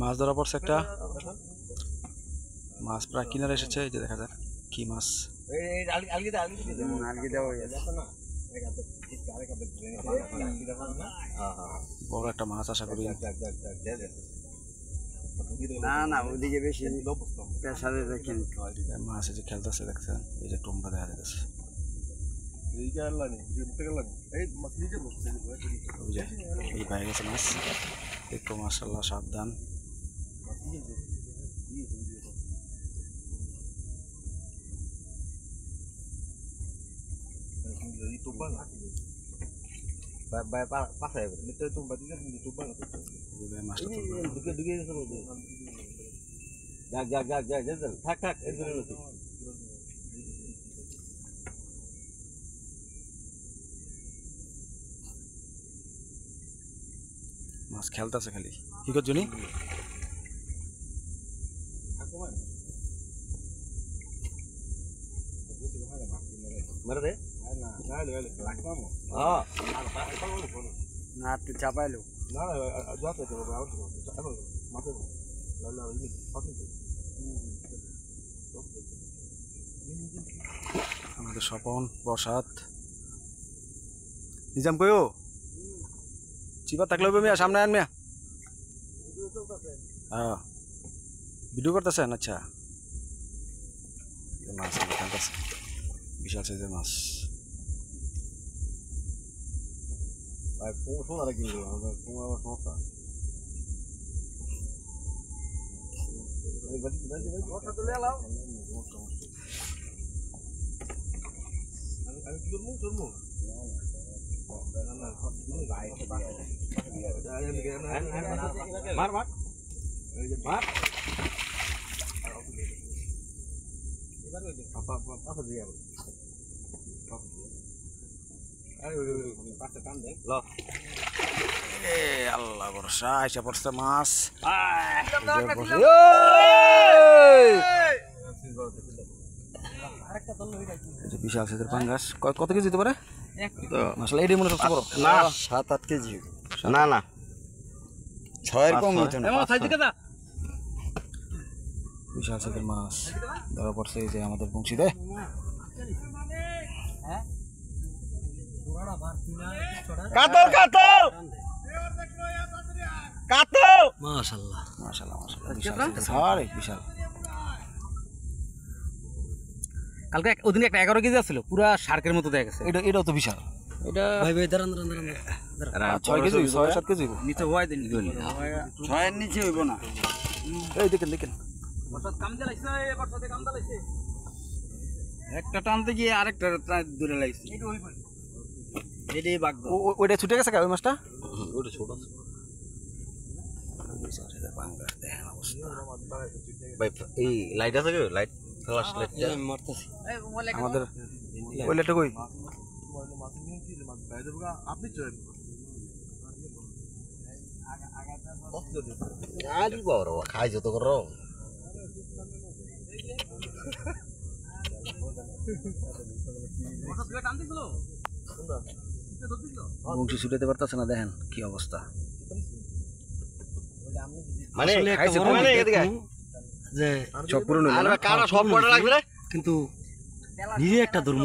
মাছ ধরা পড়ছে একটা, মাছ প্রায় কিনারে এসেছে। এই যে দেখা যাক কি মাছ। বড় একটা মাছ আশা করি। না ওদিকে বেশি মাছ এই যে খেলতেছে দেখছেন, এই যে টোমরা দেখা যাচ্ছে। এই বাইরে গেছে মাছ একটু, মাশাআল্লাহ সাবধান। মাছ খেলতেছে খালি, কি করছো নি? না তুই চাপাইলো আমাদের স্বপন বসাত নিজাম কইও চিপা থাকলে মিয়া সামনে আন মিয়া। হ্যাঁ ভিডিও করতেছেন? আচ্ছা মাছ খেলতেছে, বিশাল সাইজের মাছ। আল্লাহ ভরসা আইসা পড়ছে মাছ। বিশাল সাইজের পাঙ্গাস। কত কেজি দিতে পারে? আসলে এটাই মনে সবচেয়ে বড়। না 7-8 কেজি। না 6 এর কম হতো না। বিশাল সাইজের মাছ ধরা পড়ছে এই যে আমাদের বংশীতে। কাতল কাতল কাতল মাশাআল্লাহ মাশাআল্লাহ মাশাআল্লাহ বিশাল। কালকে ওদিন একটা 11 কেজি আছিল, পুরা শার্কের মতো দেখা গেছে। এটাও তো বিশাল। এটা ভাই দাঁড়ান 6 কেজি 6-7 কেজি নিচে হয় দিন 6 এর নিচে হইব না। এই দেখেন কাম চালাইছে, এবার সাথে কাম চালাইছে, একটা টানতে গিয়ে আরেকটা দূরে লাগছে। এটাই বাগ ওইটা ছুটে গেছে ওই মাছটা। ওটা ছোট আছে ভাই। এই লাইট আছে কি? লাইট ফ্ল্যাশ লাইটটা মারতেছি আমাদের ওই লাইটটা কই? আপনি আলি বড় খাই যত করো বংশী ছুটাতে পারতেছে না, দেখেন কি অবস্থা। মানে যে সব পুরনো কিন্তু নিজে একটা ধর্ম